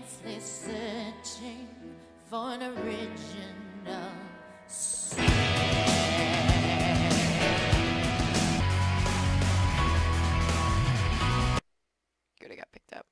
endlessly searching for an original song. Good, I got picked up.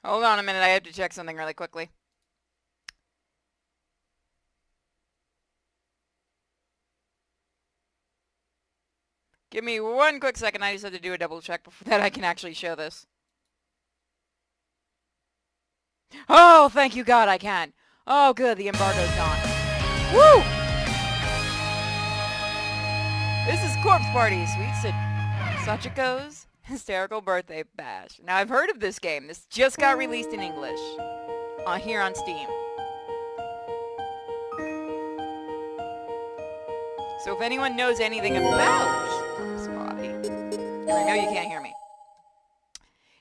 Hold on a minute, I have to check something really quickly. Give me one quick second, I just have to do a double check before that I can actually show this. Oh, thank you God, I can. Oh good, the embargo's gone. Woo! This is Corpse Party, sweet Sachiko's Hysterical Birthday Bash. Now I've heard of this game. This just got released in English. Here on Steam. So if anyone knows anything about Corpse Party, and I know you can't hear me.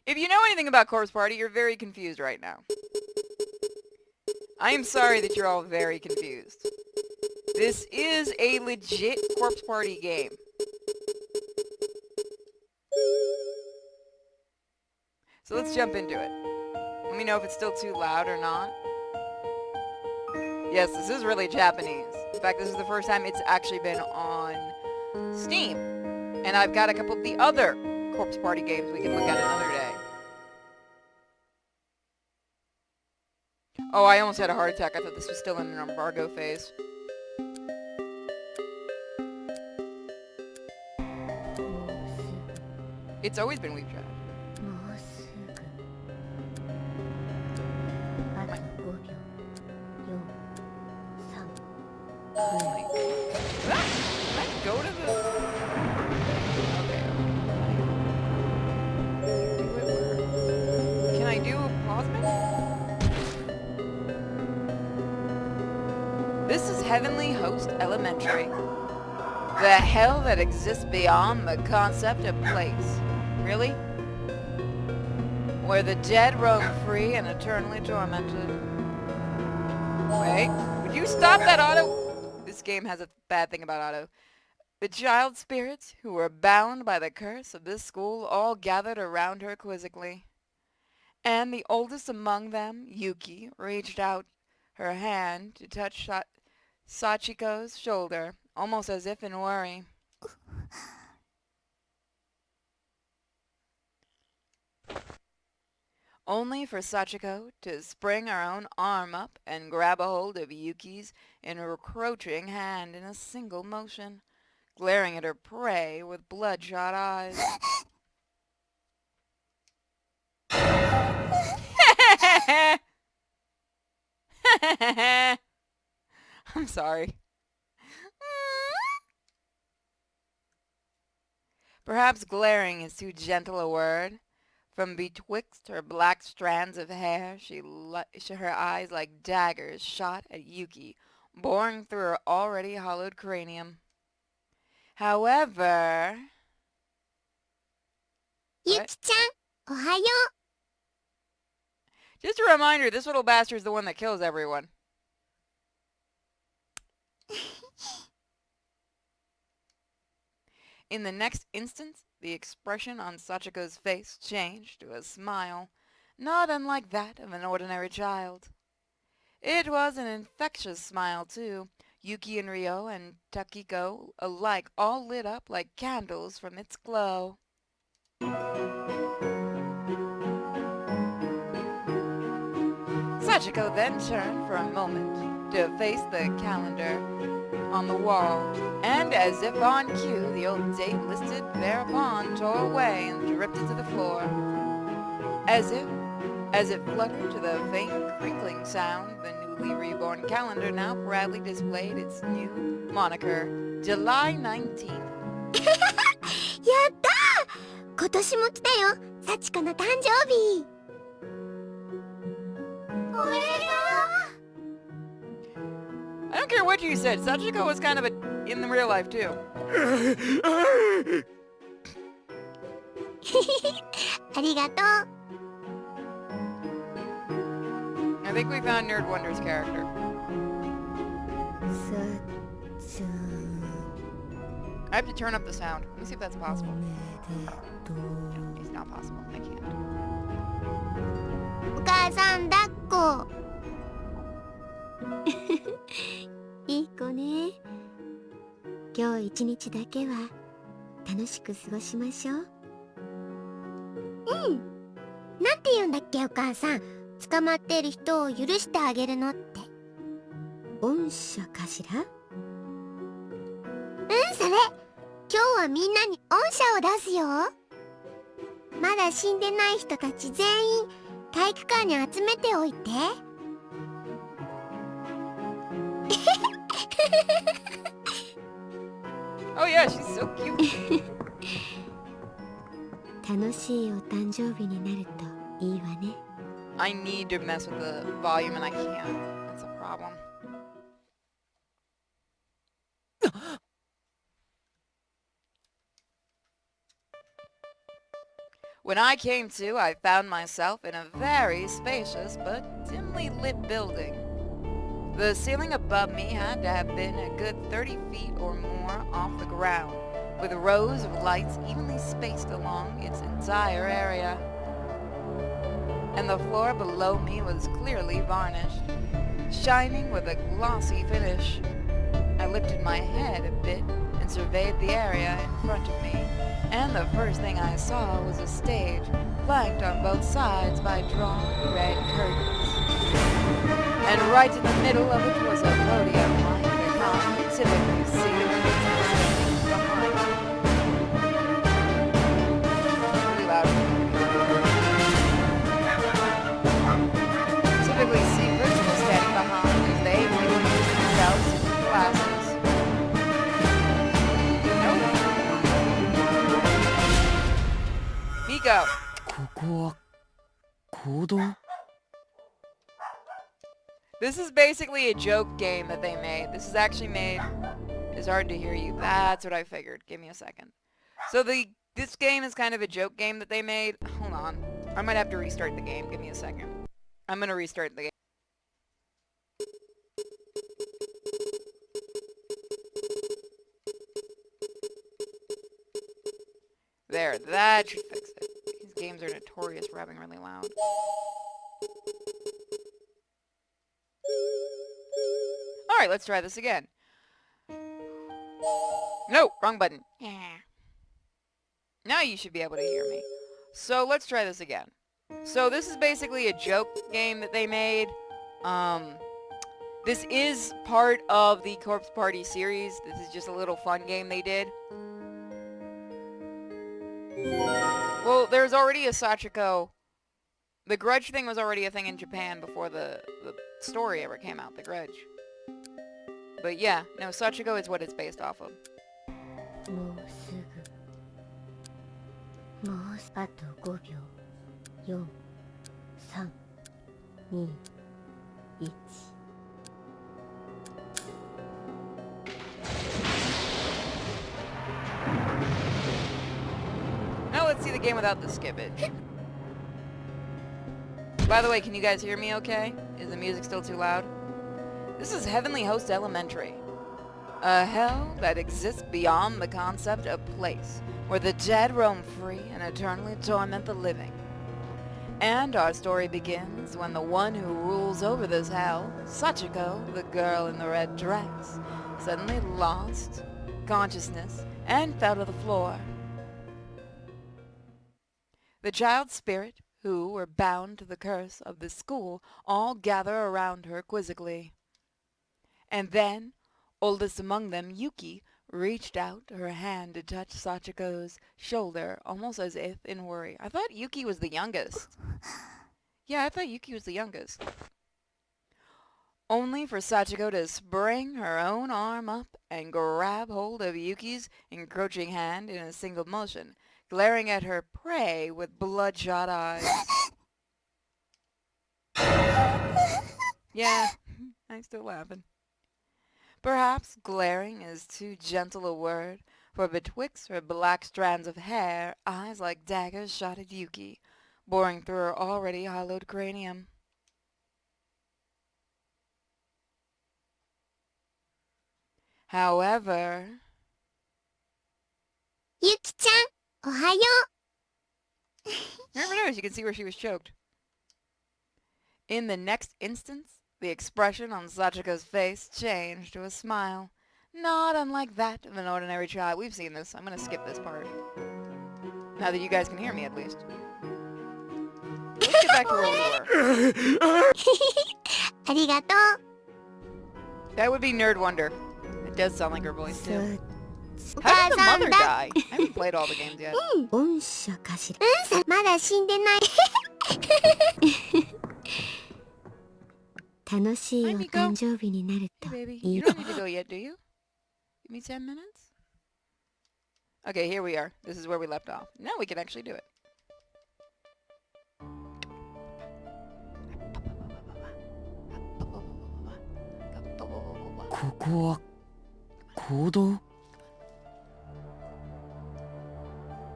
If you know anything about Corpse Party, you're very confused right now. I am sorry that you're all very confused. This is a legit Corpse Party game. So let's jump into it. Let me know if it's still too loud or not. Yes, this is really Japanese. In fact, this is the first time it's actually been on Steam. And I've got a couple of the other Corpse Party games we can look at another day. Oh, I almost had a heart attack. I thought this was still in an embargo phase. It's always been Weep Chat. Oh my God. Can I go to the... Okay. Do it where? Can I do a pause menu? This is Heavenly Host Elementary. The hell that exists beyond the concept of place. Really? Where the dead roam free and eternally tormented. Wait, would you stop that auto? This game has a bad thing about auto. The child spirits who were bound by the curse of this school all gathered around her quizzically. And the oldest among them, Yuki, reached out her hand to touch Sachiko's shoulder, almost as if in worry. Only for Sachiko to spring her own arm up and grab a hold of Yuki's encroaching hand in a single motion, glaring at her prey with bloodshot eyes. I'm sorry. Perhaps glaring is too gentle a word. From betwixt her black strands of hair, her eyes like daggers shot at Yuki, boring through her already hollowed cranium. However... Yuki-chan, ohayo. Just a reminder, this little bastard's the one that kills everyone. In the next instant, the expression on Sachiko's face changed to a smile, not unlike that of an ordinary child. It was an infectious smile, too. Yuki and Ryo and Takiko alike all lit up like candles from its glow. Sachiko then turned for a moment to face the calendar on the wall, and as if on cue, the old date listed thereupon tore away and drifted to the floor. As it fluttered to the faint crinkling sound, the newly reborn calendar now proudly displayed its new moniker, July 19th. やったー今年も来たよ幸子の誕生日おめでと I don't care what you said, Sachiko was kind of in the real life too. うありがとう I think we found Nerd Wonder's character. さっちゃん I have to turn up the sound. Let me see if that's お possible. めでとう It's not possible. I can't. お母さん抱っこいい子ね今日一日だけは楽しく過ごしましょううんなんて言うんだっけお母さん捕まってる人を許してあげるのって恩赦かしらそれ今日はみんなに恩赦を出すよまだ死んでない人たち全員体育館に集めておいてOh yeah, she's so cute. 楽しいお誕生日になるといいわね I need to mess with the volume and I can't. That's a problem. When I came to, I found myself in a very spacious but dimly lit building. The ceiling above me had to have been a good 30 feet or more off the ground, with rows of lights evenly spaced along its entire area. And the floor below me was clearly varnished, shining with a glossy finish. I lifted my head a bit and surveyed the area in front of me, and the first thing I saw was a stage flanked on both sides by drawn red curtains. And right in the middle of it was a podium like the kind you typically see behind. Really loud. Typically see principals standing behind as they introduce themselves to the classes. Nope. Miko. ここは行動 This is basically a joke game that they made. This is actually made... It's hard to hear you. That's what I figured. Give me a second. So this game is kind of a joke game that they made. Hold on. I might have to restart the game. Give me a second. I'm gonna restart the game. There. That should fix it. These games are notorious for having really loud. Alright, let's try this again. No, wrong button. Yeah. Now you should be able to hear me. So let's try this again. So this is basically a joke game that they made. This is part of the Corpse Party series. This is just a little fun game they did. Well, there's already a Sachiko. The Grudge thing was already a thing in Japan before the story ever came out, the Grudge. But yeah, no, Sachiko is what it's based off of. もうすぐもうあと5秒4 3 2 1 Now let's see the game without the skip it. By the way, can you guys hear me okay? Is the music still too loud? This is Heavenly Host Elementary. A hell that exists beyond the concept of place, where the dead roam free and eternally torment the living. And our story begins when the one who rules over this hell, Sachiko, the girl in the red dress, suddenly lost consciousness and fell to the floor. The child spirit, who were bound to the curse of the school, all gather around her quizzically. And then, oldest among them, Yuki, reached out her hand to touch Sachiko's shoulder, almost as if in worry. I thought Yuki was the youngest. Yeah, I thought Yuki was the youngest. Only for Sachiko to spring her own arm up and grab hold of Yuki's encroaching hand in a single motion, glaring at her prey with bloodshot eyes. Yeah, I'm still laughing. Perhaps glaring is too gentle a word, for betwixt her black strands of hair, eyes like daggers shot at Yuki, boring through her already hollowed cranium. However... Yuki-chan, ohayo. Never knows, you can see where she was choked. In the next instance, the expression on Sachiko's face changed to a smile, not unlike that of an ordinary child. We've seen this. I'm going to skip this part. Now that you guys can hear me, at least. Let's get back to where we were. Arigato. That would be Nerd Wonder. It does sound like her voice, too. How How did the mother die? I haven't played all the games yet. 恩赦かしら。まだ死んでない。楽しいお誕生日になる Hey, と baby. いい You don't need to go yet, do you? Give me 10 minutes? Okay, here we are. This is where we left off. Now we can actually do it.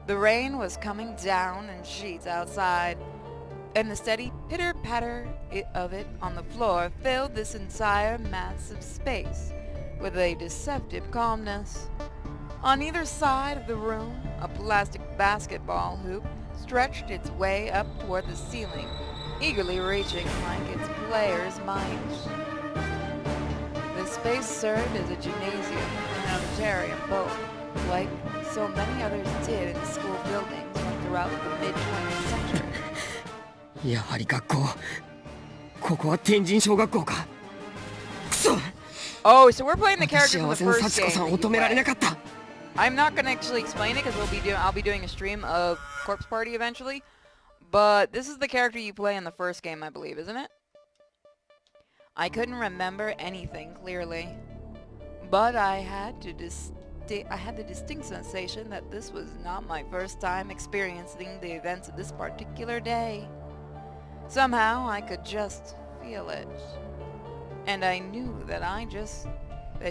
The rain was coming down in sheets outside, and the steady pitter-patter of it on the floor filled this entire massive space with a deceptive calmness. On either side of the room, a plastic basketball hoop stretched its way up toward the ceiling, eagerly reaching like its player's might. The space served as a gymnasium and auditorium both, like so many others did in school buildings throughout the mid-20th century. やはり学校。ここは天神小学校か。くそ。 Oh, so we're playing the characters in the 幸せの first 幸子 game さん that を you 止められ play. なかった。 I'm not going to actually explain it because I'll be doing a stream of Corpse Party eventually. But this is the character you play in the first game, I believe, isn't it? I couldn't remember anything clearly, but I had the distinct sensation that this was not my first time experiencing the events of this particular day. Somehow I could just feel it. And I knew that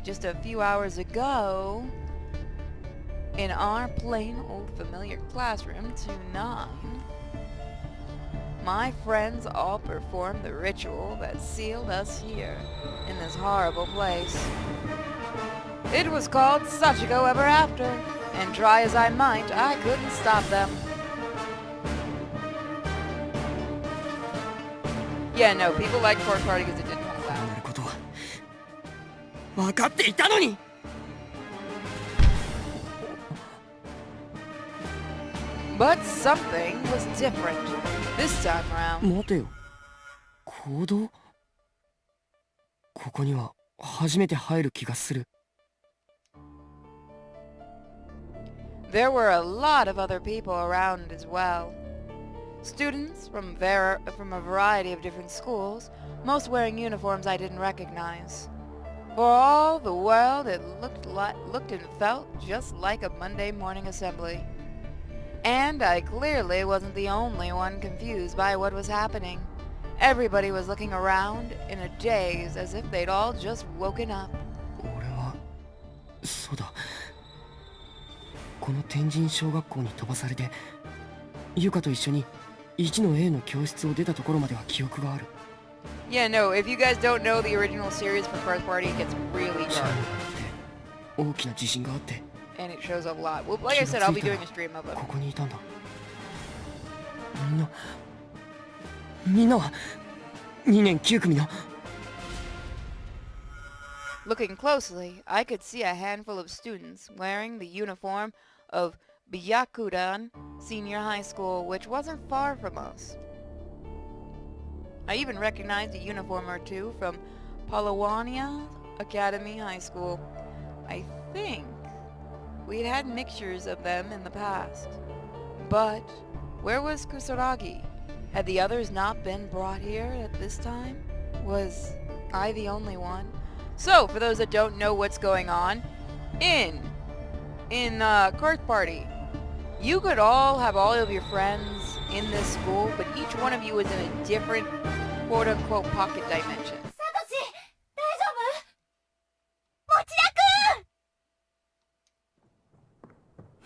just a few hours ago, in our plain old familiar classroom 2-9, my friends all performed the ritual that sealed us here in this horrible place. It was called Sachiko Ever After, and try as I might, I couldn't stop them. Yeah, no, people like Corpse Party because it didn't come な loud. ることは分かっていたのに。 But something was different this time around. 待てよ。行動？ここには初めて入る気がする。 There were a lot of other people around as well. Students from a variety of different schools, most wearing uniforms I didn't recognize. For all the world, it looked and felt just like a Monday morning assembly. And I clearly wasn't the only one confused by what was happening. Everybody was looking around in a daze as if they'd all just woken up. 俺はそうだ。この天神小学校に飛ばされて、ゆかと一緒に1の A の教室を出たところまでは記憶がある。 Yeah, no, if you guys don't know the original series for First Party, it gets really シャ dark. ンって大きな地震があって、 And it shows up a lot. Well, like I said, I'll be doing a stream of it. ここにいたんだ。みんなみんなは2年9組の Looking closely, I could see a handful of students wearing the uniform of Byakudan Senior High School, which wasn't far from us. I even recognized a uniform or two from Palawania Academy High School. I think we'd had mixtures of them in the past. But where was Kusaragi? Had the others not been brought here at this time? Was I the only one? So, for those that don't know what's going on, in Court Party, you could all have all of your friends in this school, but each one of you is in a different quote-unquote pocket dimension. サトシ大丈夫？持田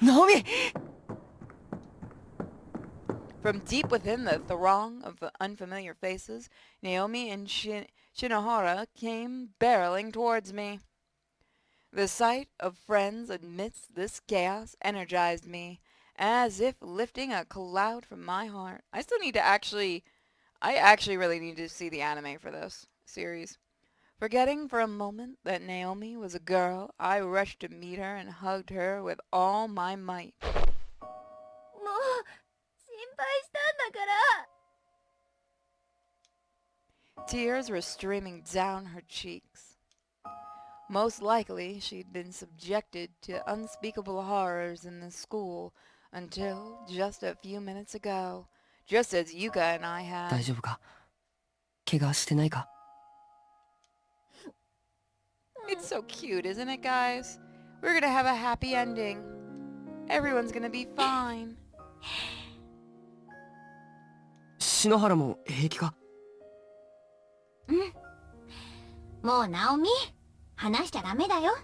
くん！ナオミ From deep within the throng of unfamiliar faces, Naomi and Shinohara came barreling towards me. The sight of friends amidst this chaos energized me, as if lifting a cloud from my heart. I actually really need to see the anime for this series. Forgetting for a moment that Naomi was a girl, I rushed to meet her and hugged her with all my might. もう心配したんだから。 Tears were streaming down her cheeks. Most likely, she'd been subjected to unspeakable horrors in the school until just a few minutes ago, just as Yuka and I 大 had. 丈夫か怪我してないか It's so cute, isn't it, guys? We're gonna have a happy ending. Everyone's gonna be fine. 篠原も平気かもうナオミ話しちゃダメだよ。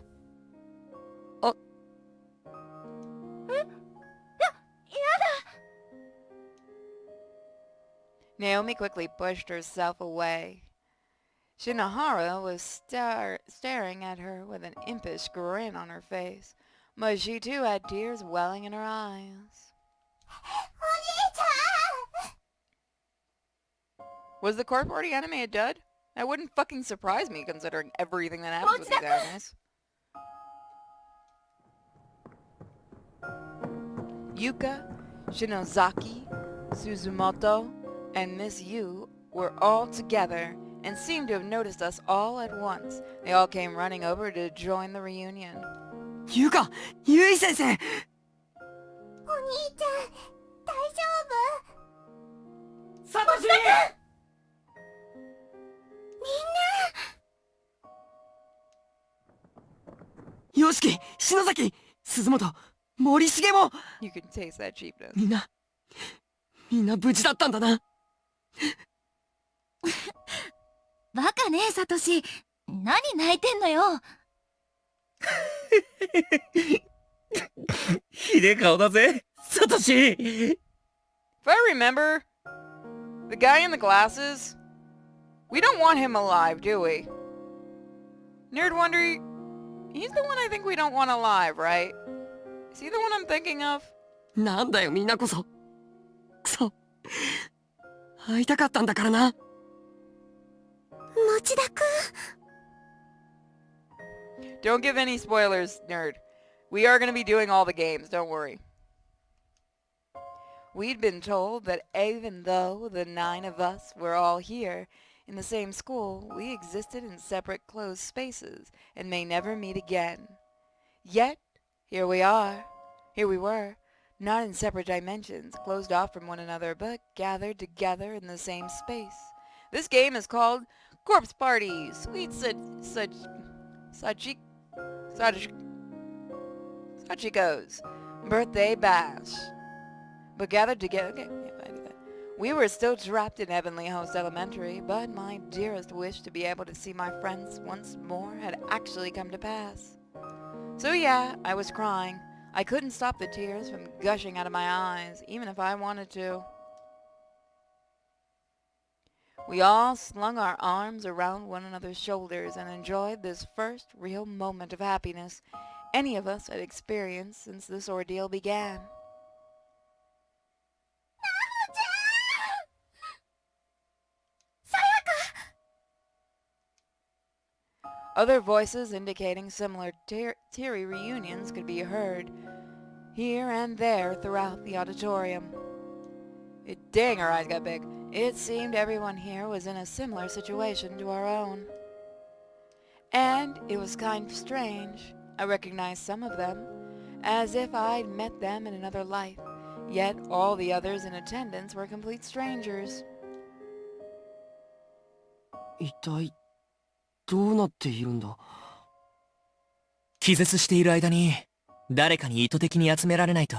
あえ？やだ。 Naomi quickly pushed herself away. Shinohara was staring at her with an impish grin on her face, but she too had tears welling in her eyes. お兄ちゃん。 Was the Court Party anime a dud? That wouldn't fucking surprise me considering everything that happens with these animes. Yuka, Shinozaki, Suzumoto, and Miss Yu were all together and seemed to have noticed us all at once. They all came running over to join the reunion. ゆうかゆい先生お兄ちゃん大丈夫？サトシみんな。よしき篠崎鈴本森重も You can taste that cheapness. みんな無事だったんだなバカねサトシ。何泣いてんのよ。ひでえ顔だぜサトシ If I remember, the guy in the glasses, we don't want him alive, do we? Nerd Wonder, he's the one I think we don't want alive, right? Is he the one I'm thinking of? なんだよみんなこそくそ会いたかったんだからな持田くん。 Don't give any spoilers, nerd. We are going to be doing all the games, don't worry. We'd been told that even though the 9 of us were all here in the same school, we existed in separate closed spaces and may never meet again. Yet, here we are. Here we were, not in separate dimensions, closed off from one another, but gathered together in the same space. This game is called Corpse Party, Sachiko's birthday bash. But gathered together, okay, yeah, I do that. We were still trapped in Heavenly Host Elementary, but my dearest wish to be able to see my friends once more had actually come to pass. So yeah, I was crying. I couldn't stop the tears from gushing out of my eyes, even if I wanted to. We all slung our arms around one another's shoulders and enjoyed this first real moment of happiness any of us had experienced since this ordeal began. Other voices indicating similar teary reunions could be heard here and there throughout the auditorium. Dang, her eyes got big. It seemed everyone here was in a similar situation to our own. And it was kind of strange. I recognized some of them, as if I'd met them in another life, yet all the others in attendance were complete strangers. 一体どうなっているんだ。気絶している間に誰かに意図的に集められないと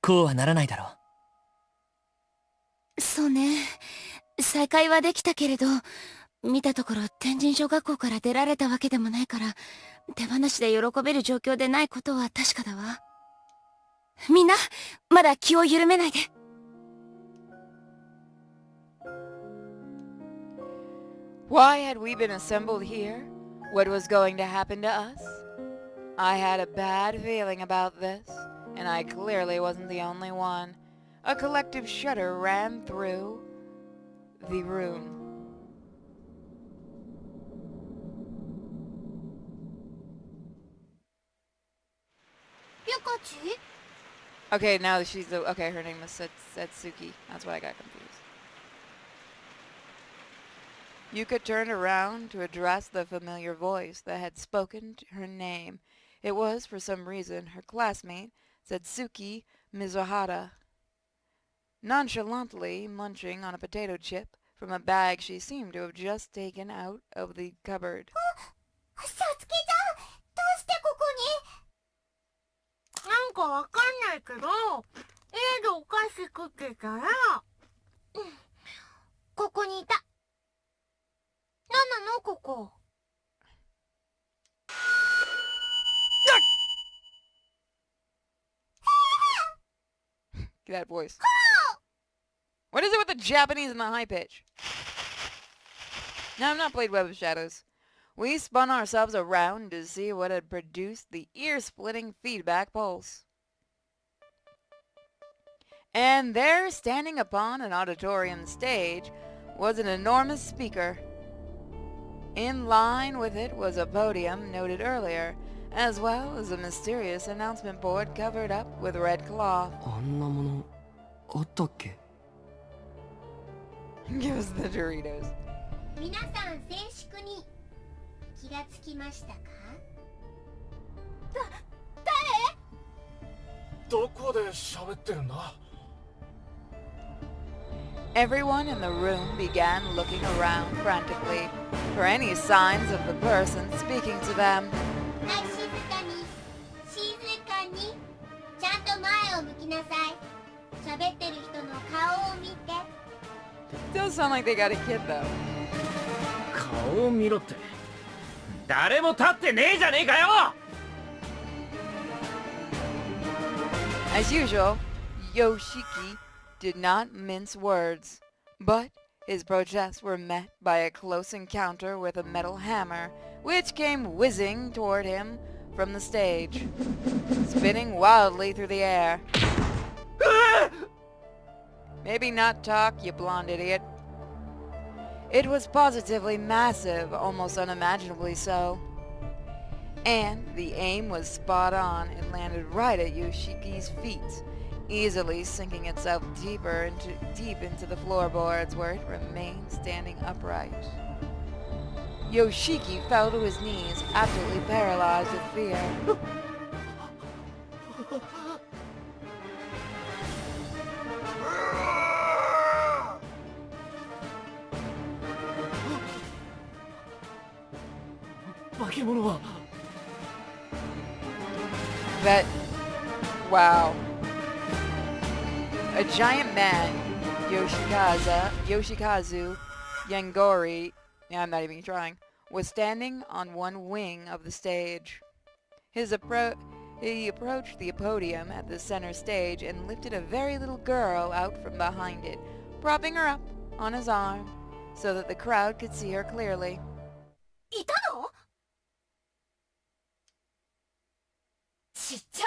こうはならないだろう。そうね。再会はできたけれど、見たところ天神小学校から出られたわけでもないから、手放しで喜べる状況でないことは確かだわ。みんな、まだ気を緩めないで。Why had we been assembled here? What was going to happen to us? I had a bad feeling about this, and I clearly wasn't the only one. A collective shudder ran through the room. Yukachi? Okay, now she's the... Okay, her name was Satsuki. That's why I got confused. Yuka turned around to address the familiar voice that had spoken her name. It was, for some reason, her classmate, Satsuki Mizuhara. Nonchalantly munching on a potato chip from a bag she seemed to have just taken out of the cupboard. Satsuki-chan! どうしてここに？なんかわかんないけど、家でお菓子食ってたら、ここにいた。なんなのここ。That voice. What is it with the Japanese and the high pitch? Now, I've not played Web of Shadows. We spun ourselves around to see what had produced the ear-splitting feedback pulse. And there, standing upon an auditorium stage, was an enormous speaker. In line with it was a podium noted earlier, as well as a mysterious announcement board covered up with red cloth. あんなものあったっけ。 Give us the Doritos. 皆さん静粛に気がつきましたか？誰？どこで喋ってるんだ？ Everyone in the room began looking around frantically for any signs of the person speaking to them. はい、静かに。静かに。ちゃんと前を向きなさい。喋ってる人の顔を見て。 It does sound like they got a kid though. 顔を見ろって。誰も立ってねえじゃねえかよ！ As usual, Yoshiki did not mince words, but his protests were met by a close encounter with a metal hammer, which came whizzing toward him from the stage, spinning wildly through the air. Maybe not talk, you blonde idiot. It was positively massive, almost unimaginably so. And the aim was spot on. It landed right at Yoshiki's feet, easily sinking itself deep into the floorboards where it remained standing upright. Yoshiki fell to his knees, absolutely paralyzed with fear. That... Wow. A giant man, Yoshikazu Yangori, I'm not even trying, was standing on one wing of the stage. He approached the podium at the center stage and lifted a very little girl out from behind it, propping her up on his arm so that the crowd could see her clearly. いたの？ちっちゃ。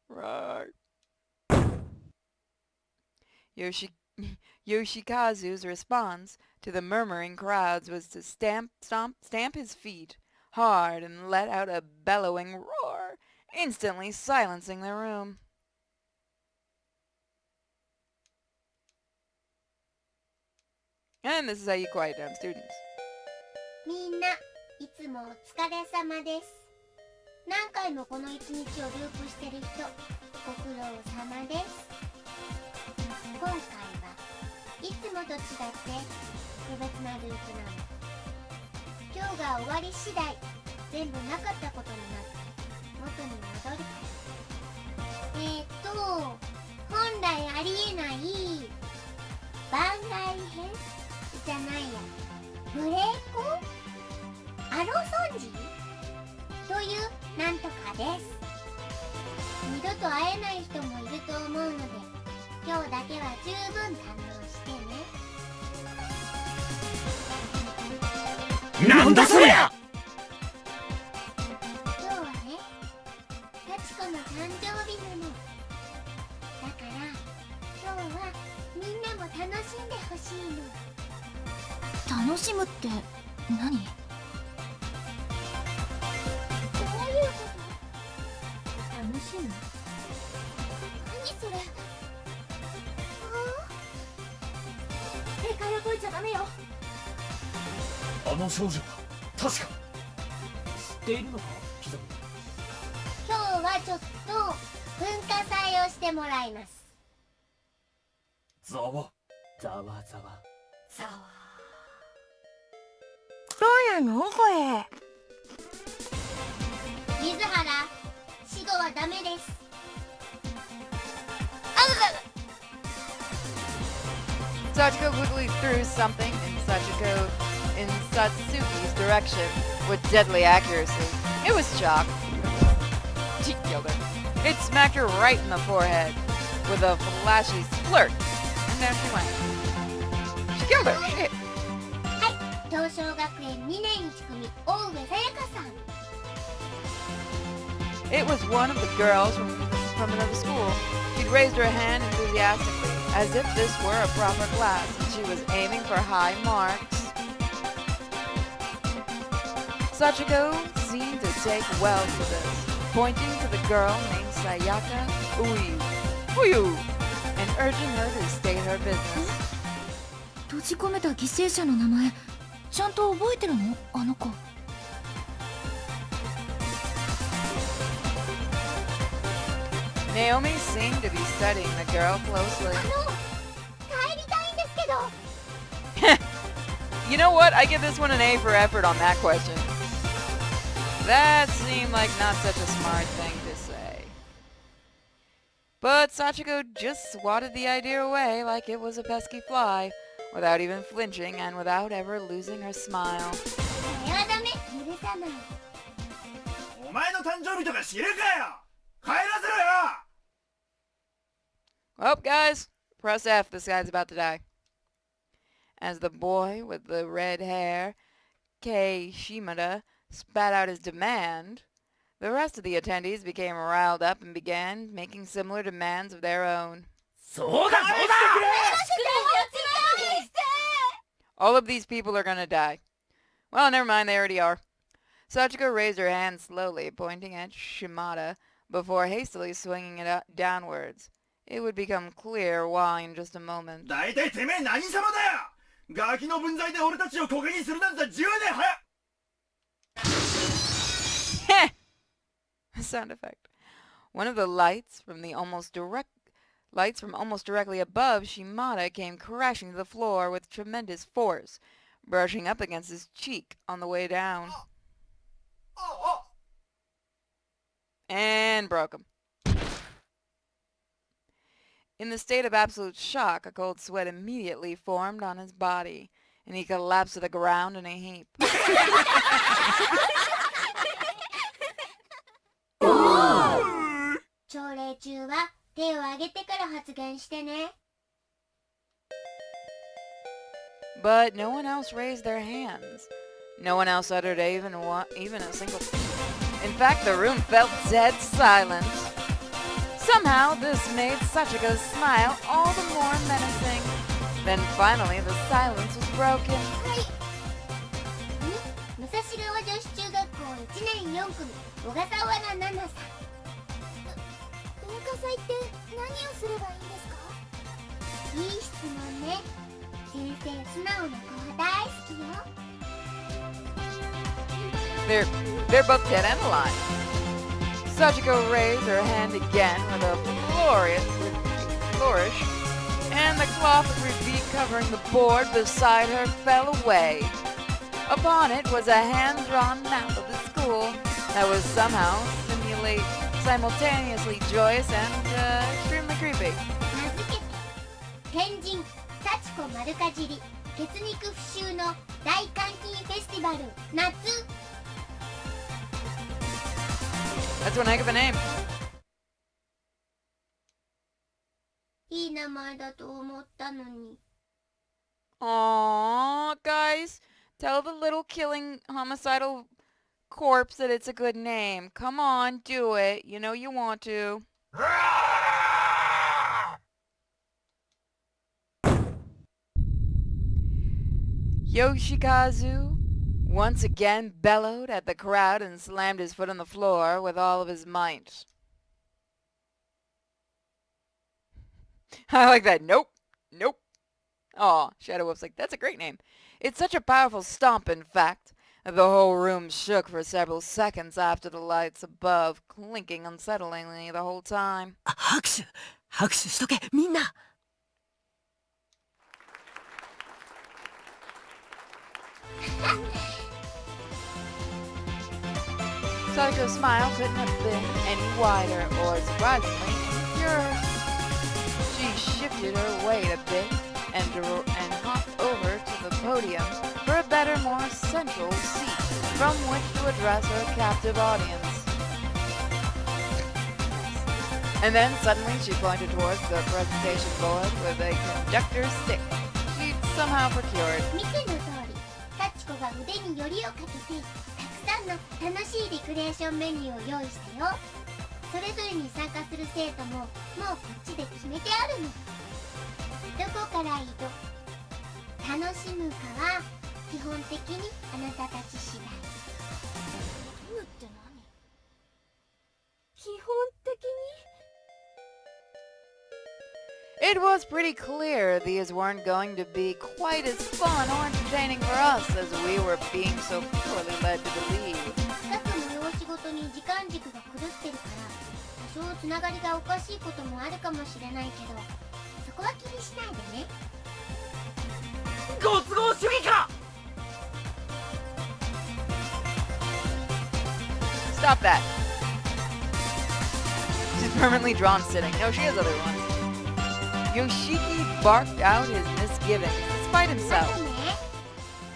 Roar. Yoshikazu's response to the murmuring crowds was to stamp his feet hard and let out a bellowing roar, instantly silencing the room. And this is how you quiet down students. みんないつもお疲れ様です。何回もこの一日をループしてる人、ご苦労様です。今回はいつもと違って特別なループなの。今日が終わり次第全部なかったことになって元に戻るから。本来ありえない番外編じゃないや、ブレーコアロソンジというなんとかです。二度と会えない人もいると思うので、今日だけは十分堪能してね。なんだそりゃ。今日はね、幸子の誕生日なの。だから今日はみんなも楽しんでほしいの。楽しむって何？どういうこと？楽しむ？何それ？正解を解いちゃダメよ。あの少女は確か知っているのか、ピザ。今日はちょっと文化祭をしてもらいます。ざわざわざわ。さあ。そうなのこれ。水原、死後はダメです。Sachiko quickly threw something in Satsuki's direction with deadly accuracy. It was chalk. She killed her. It smacked her right in the forehead with a flashy splurt, and there she went. She killed her. Shit. 東証学園2年1組大上さやかさん。 It was one of the girls from another school. She'd raised her hand enthusiastically, as if this were a proper class, and she was aiming for high marks. Sachiko seemed to take well to this, pointing to the girl named Sayaka Uyu, and urging her to state her business. 閉じ込めた犠牲者の名前ちゃんと覚えてるの？あの子。Naomi seemed to be studying the girl closely. 帰りたいんですけど。You know what? I give this one an A for effort on that question. That seemed like not such a smart thing to say. But Sachiko just swatted the idea away like it was a pesky fly, without even flinching and without ever losing her smile. これはダメ、許さない。お前の誕生日とか知るかよ。帰らせろよ。Well, guys, press F. This guy's about to die. As the boy with the red hair, Kei Shimada, spat out his demand, the rest of the attendees became riled up and began making similar demands of their own. そうだそうだ。 All of these people are gonna die. Well, never mind, they already are. Sachiko raised her hand slowly, pointing at Shimada, before hastily swinging it downwards. It would become clear why in just a moment. 大体てめえ何様だよ。ガキの分際で俺たちをコケにするなんて10年早っ。Sound effect. One of the lights from almost directly above Shimada came crashing to the floor with tremendous force, brushing up against his cheek on the way down. And broke him. In the state of absolute shock, a cold sweat immediately formed on his body, and he collapsed to the ground in a heap. 朝礼中は手を挙げてから発言してね。 But no one else raised their hands. No one else uttered even a single peep. In fact, the room felt dead silent. Somehow, this made Sachiko's smile all the more menacing. Then finally, the silence was broken. 武蔵川女子中学校1年4組小笠原奈々さん。文化祭って何をすればいいんですか？いい質問ね。先生素直な子は大好きよ。They're both dead and alive. Sachiko raised her hand again with a flourish, and the cloth of repeat covering the board beside her fell away. Upon it was a hand-drawn map of the school that was somehow simultaneously joyous and extremely creepy. 名付けて天神幸子丸かじり血肉不臭の大換金フェスティバル夏。 That's one heck of a name. いい名前だと思ったのに。 Aww, guys, tell the little killing homicidal corpse that it's a good name. Come on, do it. You know you want to. Yoshikazu once again bellowed at the crowd and slammed his foot on the floor with all of his might. I like that. Nope. Nope. Aw, Shadow Wolf's like, that's a great name. It's such a powerful stomp, in fact, that the whole room shook for several seconds after the lights above, clinking unsettlingly the whole time. 拍手しとけみんな。 Sachiko's smile couldn't have been any wider or surprisingly pure. She shifted her weight a bit and hopped over to the podium for a better, more central seat from which to address her captive audience. And then suddenly she pointed towards the presentation board with a conductor's stick she'd somehow procured. 見ての通り幸子が腕によりをかけてたくさんの楽しいリクレーションメニューを用意したよ。それぞれに参加する生徒ももうこっちで決めてあるの。どこから移動楽しむかは基本的にあなたたち次第。楽むって何？基本的に？ It was pretty clear these weren't going to be quite as fun or entertaining for us as we were being so poorly led to believe. 各催しごとに時間軸が狂ってるから多少つながりがおかしいこともあるかもしれないけどそこは気にしないでね。ご都合主義か。 Stop that. She's permanently drawn sitting. No, she has other ones. Yoshiki barked out his misgivings despite あ himself. とね、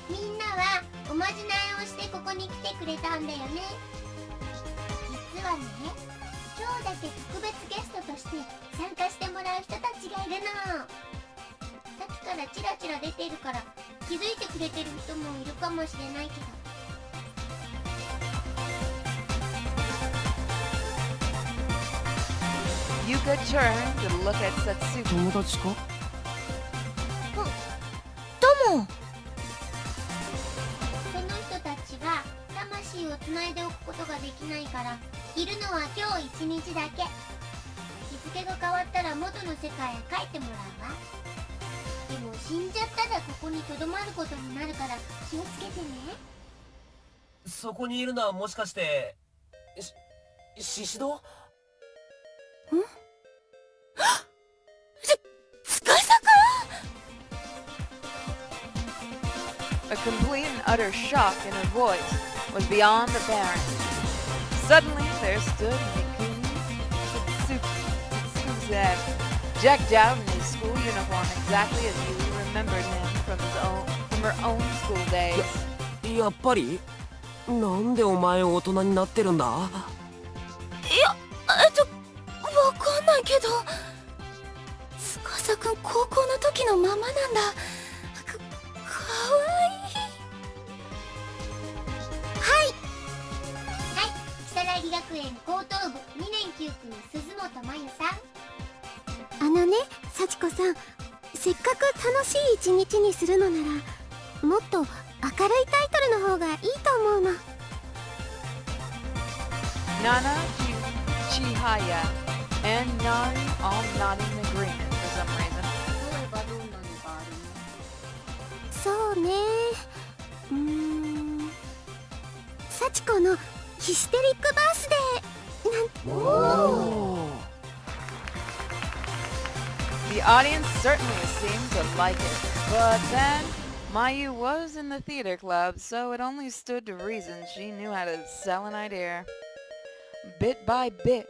みんなはおまじないをしてここに来てくれたんだよね。実はね、今日だけ特別ゲストとして参加してもらう人たちがいるの。さっきからチラチラ出てるから気づいてくれてる人もいるかもしれないけど。 Yuka turned to look at Sachiko. 友達か？どうも。その人たちは魂をつないでおくことができないからいるのは今日一日だけ。日付が変わったら元の世界へ帰ってもらうわ。でも死んじゃったらここにとどまることになるから気をつけてね。そこにいるのはもしかしてシシド？司くん。 A complete and utter shock in her voice was beyond apparent. Suddenly there stood Mikuni Tsutsuze, decked out in his school uniform exactly as Yui remembered him from her own school days. やっぱり？なんでお前大人になってるんだ？いや、わかんないけど司くん高校の時のままなんだ。かわいい。はい、如月学園高等部2年9組鈴本真由さん。あのね、幸子さん、せっかく楽しい一日にするのならもっと明るいタイトルの方がいいと思うの。 Nana, Chihaya, and Nari all nodding in agreement for some reason. 例えばどんなのがあるの？そうね、サチコのヒステリックバースデーなん。The audience certainly seemed to like it, but then Mayu was in the theater club, so it only stood to reason she knew how to sell an idea. Bit by bit,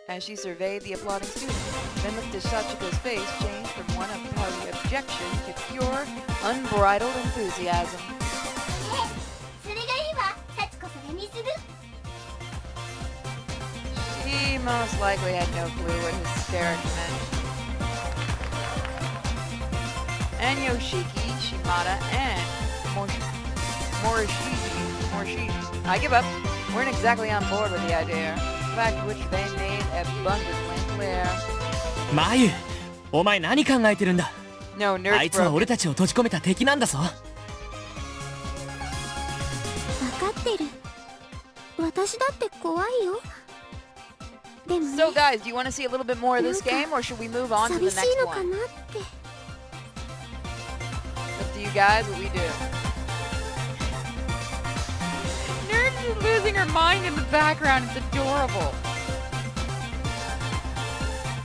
as she surveyed the applauding students, then looked at Sachiko's face change from one of pouty objection to pure, unbridled enthusiasm. それがいいわ。サチコそれにする。 She most likely had no clue what hysteric meant. And Yoshiki, Shimada, and Morishi. I give up. Weren't exactly on board with the idea. Fact which they made abundantly clear. マユ、お前何考えてるんだ。 No, あ nerds いつは broke. 俺たちを閉じ込めた敵なんだぞ。分かってる。私だって怖いよ。でもね、 So guys, do you want to see a little bit more of this game, or should we move on to the 寂し next いのか one? なって。 Up to you guys, what we do. Nerds is losing her mind in the background. It's adorable.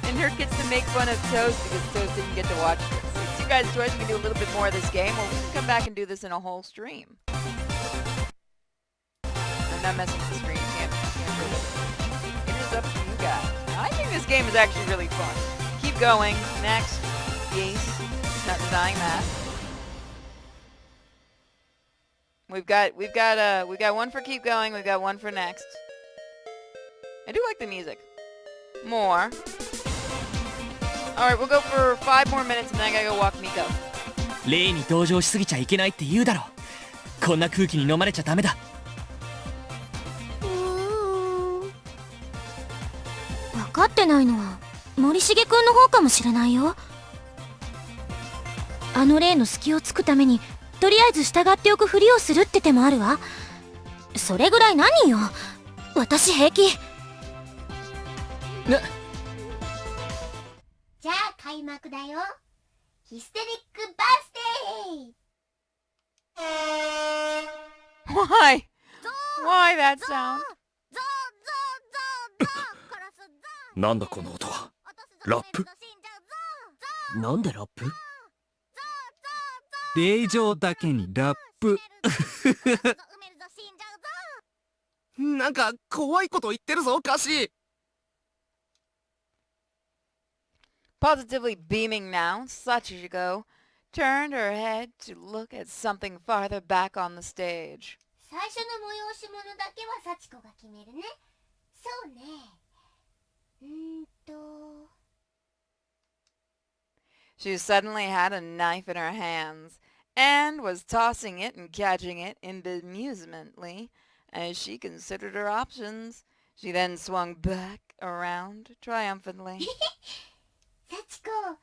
And Nerd gets to make fun of Toast because Toast didn't get to watch this. It's you guys' choice. We can do a little bit more of this game, or we can come back and do this in a whole stream. I'm not messing with the screen. Can't do it. It is up to you guys. I think this game is actually really fun. Keep going. Next. Yes. Not denying that. We've got one for keep going. We've got one for next. I do like the music. More. All right, we'll go for 5 more minutes, and then I gotta go walk Miko. 例に同情しすぎちゃいけないって言うだろ。こんな空気に飲まれちゃダメだ。分かってないのは森重くんの方かもしれないよ。あの例の隙をつくためにとりあえず従っておくふりをするって手もあるわ。それぐらい何よ。私平気。じゃあ開幕だよ。ヒステリックバースデー。 Why? Why that sound? なんだこの音は。ラップ？なんでラップ？令状だけにラップ。なんか怖いこと言ってるぞ、カシ。 Positively beaming now, Sachiko turned her head to look at something farther back on the stage. 最初の催し物だけはサチコが決めるね。そうね。She suddenly had a knife in her hands and was tossing it and catching it bemusemently as she considered her options. She then swung back around triumphantly. サチコ、ラ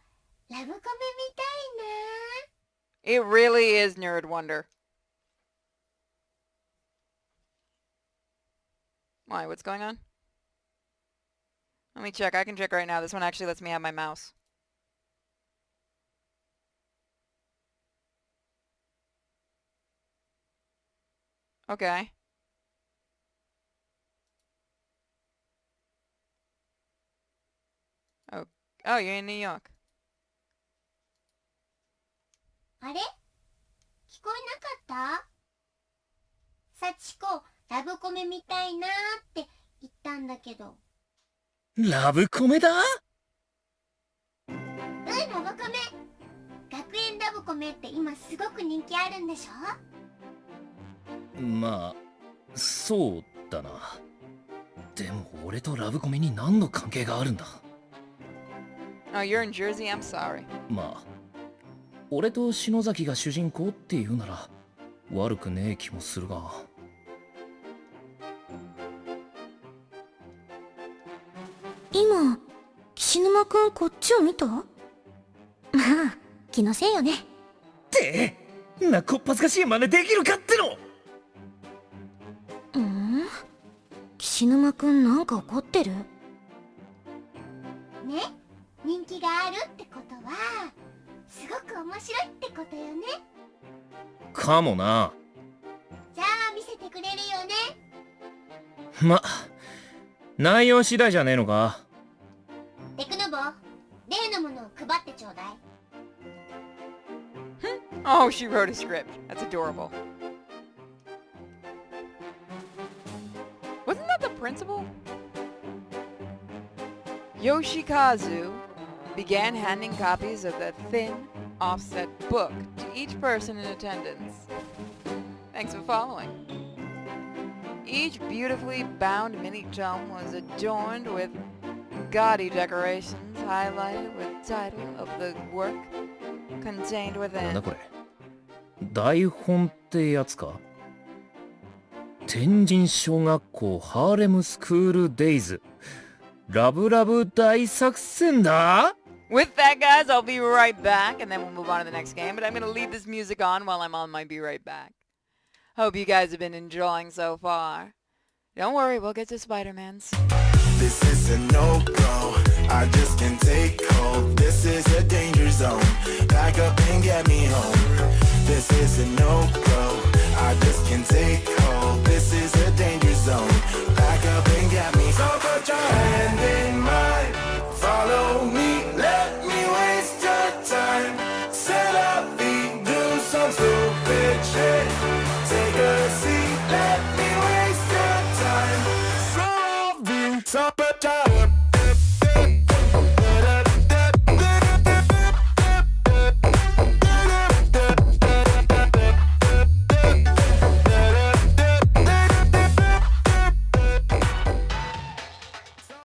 ブコメみたいな。 It really is Nerd Wonder. Why? What's going on? Let me check. I can check right now. This one actually lets me have my mouse. Okay. Oh, you're in New York. あれ？聞こえなかった？サチコ、ラブコメみたいなーって言ったんだけど。ラブコメだ？ラブコメ。学園ラブコメって今すごく人気あるんでしょ？まあ、そうだな。でも俺とラブコメに何の関係があるんだ？ Oh, you're in Jersey? I'm sorry. まあ、俺と篠崎が主人公っていうなら悪くねえ気もするが。今岸沼くんこっちを見た？まあ気のせいよね。ってなこっぱずかしい真似できるかっての。岸沼くんなんか怒ってる？ね、人気があるってことはすごく面白いってことよね。かもな。じゃあ見せてくれるよね。ま、内容次第じゃねえのか。テクノボ、例のものを配ってちょうだい。Oh, she wrote a script. That's adorable. Wasn't that the principal? Yoshikazu began handing copies of the thin, offset book to each person in attendance. Thanks for following. Each beautifully bound mini tome was adorned with gaudy decorations highlighted with the title of the work contained なんだ within. これ。台本ってやつか。天神小学校ハーレムスクールデイズラブラブ大作戦だ。 With that, guys, I'll be right back, and then we'll move on to the next game. But I'm gonna leave this music on while I'm on my be right back. Hope you guys have been enjoying so far. Don't worry, we'll get to Spider-Man's. This is a no-go, I just can't take hold. This is a danger zone, back up and get me home. This is a no-go, I just can't take